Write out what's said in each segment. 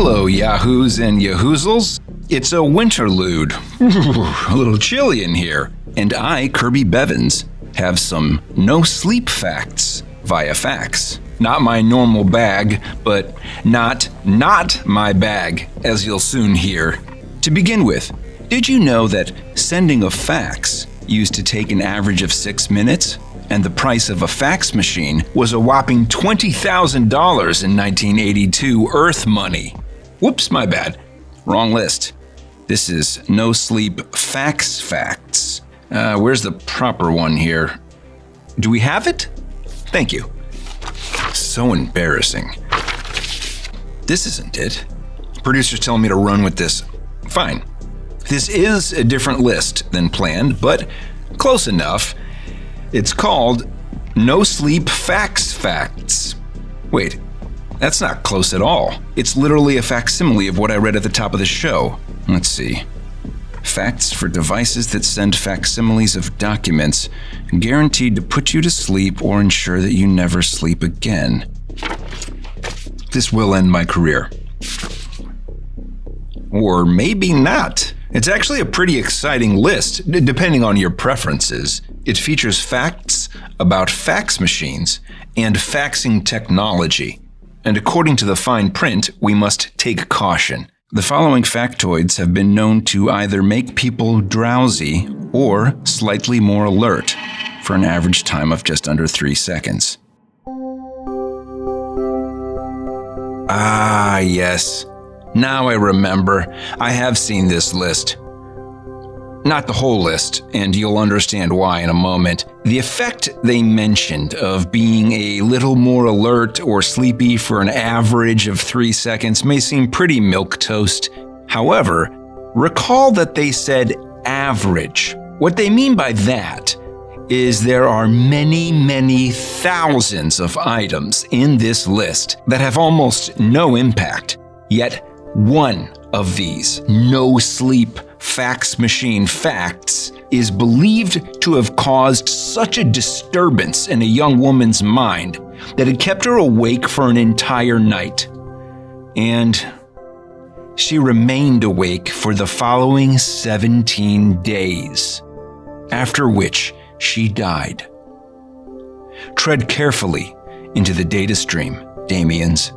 Hello, yahoos and yahoozles. It's a Winterlude. A little chilly in here. And I, Kirby Bevins, have some no-sleep facts via fax. Not my normal bag, but not my bag, as you'll soon hear. To begin with, did you know that sending a fax used to take an average of 6 minutes? And the price of a fax machine was a whopping $20,000 in 1982 Earth money. Whoops, my bad. Wrong list. This is No Sleep Fax Facts. Where's the proper one here? Do we have it? Thank you. So embarrassing. This isn't it. Producer's telling me to run with this. Fine. This is a different list than planned, but close enough. It's called No Sleep Fax Facts. Wait, that's not close at all. It's literally a facsimile of what I read at the top of the show. Let's see. Facts for devices that send facsimiles of documents, guaranteed to put you to sleep or ensure that you never sleep again. This will end my career. Or maybe not. It's actually a pretty exciting list, depending on your preferences. It features facts about fax machines and faxing technology. And according to the fine print, we must take caution. The following factoids have been known to either make people drowsy or slightly more alert for an average time of just under 3 seconds. Ah, yes. Now I remember. I have seen this list. Not the whole list, and you'll understand why in a moment. The effect they mentioned of being a little more alert or sleepy for an average of 3 seconds may seem pretty milquetoast. However, recall that they said average. What they mean by that is there are many thousands of items in this list that have almost no impact. Yet, one of these no-sleep fax machine facts is believed to have caused such a disturbance in a young woman's mind that it kept her awake for an entire night. And she remained awake for the following 17 days, after which she died. Tread carefully into the data stream, Damians,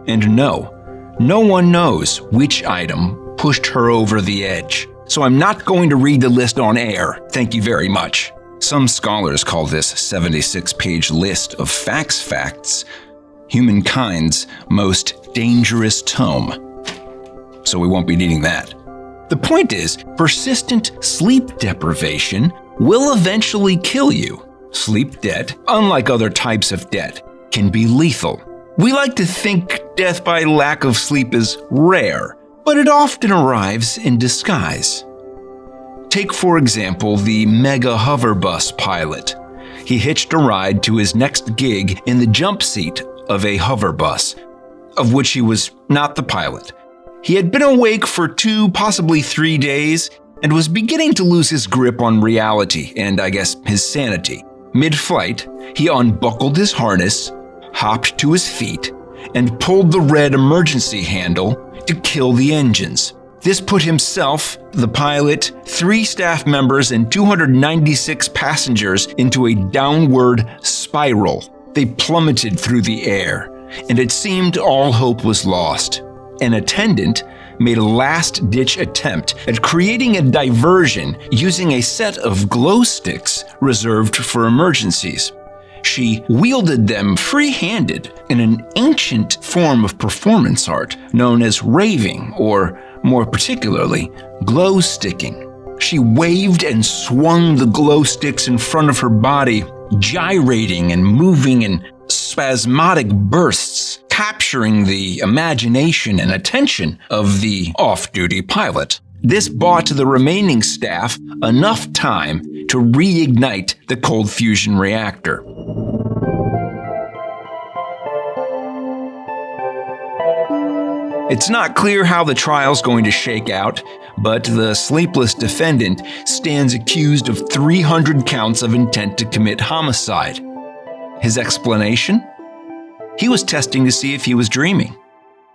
and no one knows which item pushed her over the edge. So I'm not going to read the list on air, thank you very much. Some scholars call this 76-page list of fax facts humankind's most dangerous tome. So we won't be needing that. The point is, persistent sleep deprivation will eventually kill you. Sleep debt, unlike other types of debt, can be lethal. We like to think death by lack of sleep is rare, but it often arrives in disguise. Take, for example, the mega hover bus pilot. He hitched a ride to his next gig in the jump seat of a hover bus, of which he was not the pilot. He had been awake for 2, possibly 3 days, and was beginning to lose his grip on reality and, I guess, his sanity. Mid-flight, he unbuckled his harness, hopped to his feet, and pulled the red emergency handle to kill the engines. This put himself, the pilot, 3 staff members, and 296 passengers into a downward spiral. They plummeted through the air, and it seemed all hope was lost. An attendant made a last-ditch attempt at creating a diversion using a set of glow sticks reserved for emergencies. She wielded them free-handed in an ancient form of performance art known as raving, or more particularly, glow sticking. She waved and swung the glow sticks in front of her body, gyrating and moving in spasmodic bursts, capturing the imagination and attention of the off-duty pilot. This bought the remaining staff enough time to reignite the cold fusion reactor. It's not clear how the trial's going to shake out, but the sleepless defendant stands accused of 300 counts of intent to commit homicide. His explanation? He was testing to see if he was dreaming.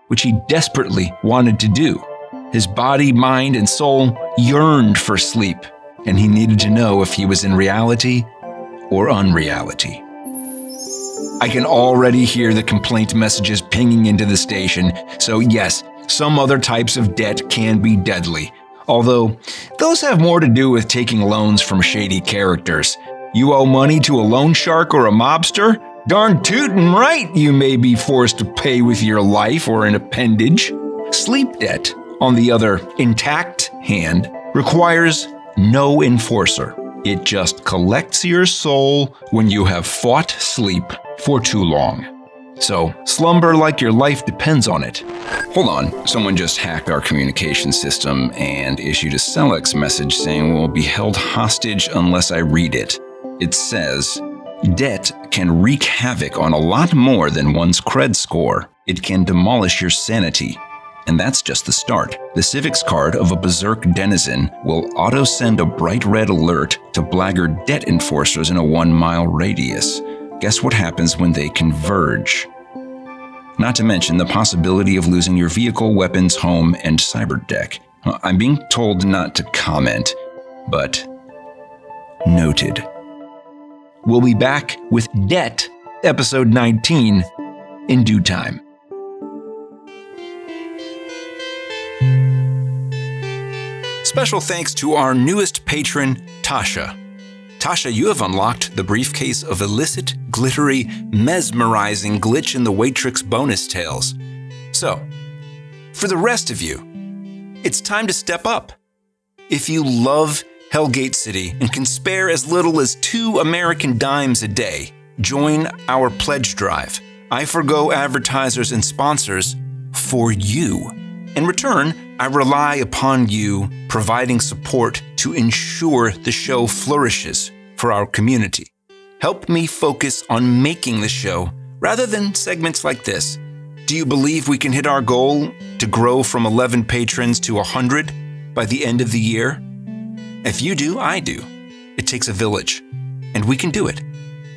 which he desperately wanted to do. His body, mind, and soul yearned for sleep, and he needed to know if he was in reality or unreality. I can already hear the complaint messages pinging into the station, so yes, some other types of debt can be deadly, although those have more to do with taking loans from shady characters. You owe money to a loan shark or a mobster? Darn tootin' right you may be forced to pay with your life or an appendage. Sleep debt, on the other intact hand, requires no enforcer. It just collects your soul when you have fought sleep for too long. So, slumber like your life depends on it. Hold on, someone just hacked our communication system and issued a Celex message saying we'll be held hostage unless I read it. It says, debt can wreak havoc on a lot more than one's cred score. It can demolish your sanity. And that's just the start. The civics card of a berserk denizen will auto-send a bright red alert to blackguard debt enforcers in a 1-mile radius. Guess what happens when they converge? Not to mention the possibility of losing your vehicle, weapons, home, and cyberdeck. I'm being told not to comment, but noted. We'll be back with Debt, episode 19, in due time. Special thanks to our newest patron, Tasha. Tasha, you have unlocked the briefcase of illicit, glittery, mesmerizing glitch in the Waitrix bonus tales. So, for the rest of you, it's time to step up. If you love Hellgate City and can spare as little as 2 American dimes a day, join our pledge drive. I forgo advertisers and sponsors for you. In return, I rely upon you providing support to ensure the show flourishes for our community. Help me focus on making the show rather than segments like this. Do you believe we can hit our goal to grow from 11 patrons to 100 by the end of the year? If you do, I do. It takes a village, and we can do it.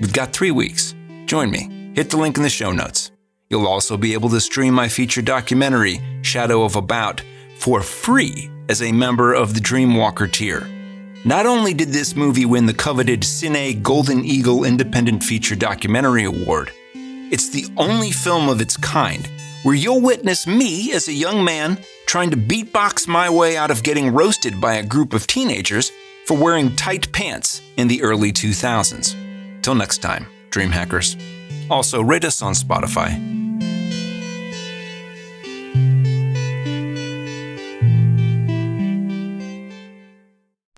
We've got 3 weeks. Join me. Hit the link in the show notes. You'll also be able to stream my feature documentary, Shadow of About, for free as a member of the Dreamwalker tier. Not only did this movie win the coveted Cine Golden Eagle Independent Feature Documentary Award, it's the only film of its kind where you'll witness me as a young man trying to beatbox my way out of getting roasted by a group of teenagers for wearing tight pants in the early 2000s. Till next time, Dream Hackers. Also, rate us on Spotify.